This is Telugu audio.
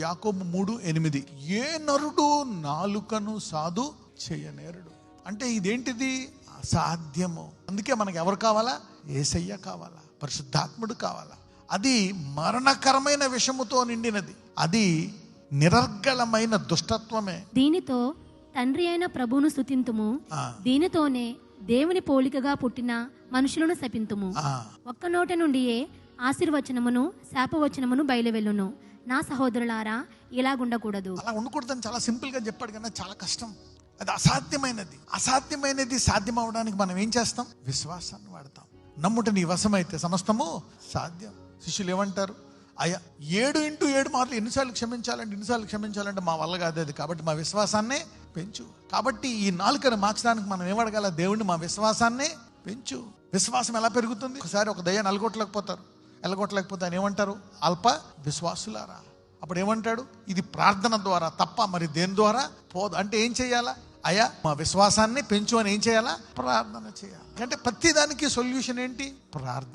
యాకోబు 3:8 ఏ నరుడు నాలుకను సాధు చేయనేరుడు. అంటే ఇదేంటిది? అసాధ్యము. అందుకే మనకు ఎవరు కావాలా? యేసయ్య కావాలా, పరిశుద్ధాత్ముడు కావాలా. అది మరణకరమైన విషముతో నిండినది, అది నిరర్గళమైన దుష్టత్వమే. దీనితో తండ్రి అయిన ప్రభువును స్తుతింతుము, దీనితోనే దేవుని పోలికగా పుట్టిన మనుషులను శపింతుము. ఒక్క నోట నుండియే ఆశీర్వచనమును శాపవచనమును బయలువెళ్ళును. నా సహోదరులారా, ఇలాగుండకూడదు. అలా ఉండకూడదని చాలా సింపుల్ గా చెప్పాడు, కానీ చాలా కష్టం. అది అసాధ్యమైనది. అసాధ్యమైనది సాధ్యం అవడానికి మనం ఏం చేస్తాం? విశ్వాసాన్ని వాడతాం. నమ్ముట నీ వశమైతే సమస్తము సాధ్యం. శిష్యులు ఏమంటారు? అయ్యా 7x7 మార్లు ఎన్నిసార్లు క్షమించాలంటే మా వల్ల కాదు అది. కాబట్టి మా విశ్వాసాన్నే పెంచు. కాబట్టి ఈ నాలుకను మార్చడానికి మనం ఏమడగాల? దేవుణ్ణి మా విశ్వాసాన్నే పెంచు. విశ్వాసం ఎలా పెరుగుతుంది? ఒకసారి ఒక దయ్యాన్ని ఎలగొట్టలేకపోతే ఆయన ఏమంటారు? అల్ప విశ్వాసులారా. అప్పుడు ఏమంటాడు? ఇది ప్రార్థన ద్వారా తప్ప మరి దేని ద్వారా పోదు. అంటే ఏం చేయాలా? అయ్యా మా విశ్వాసాన్ని పెంచు అని ఏం చేయాలా? ప్రార్థన చేయాలి. అంటే ప్రతి దానికి సొల్యూషన్ ఏంటి? ప్రార్థన.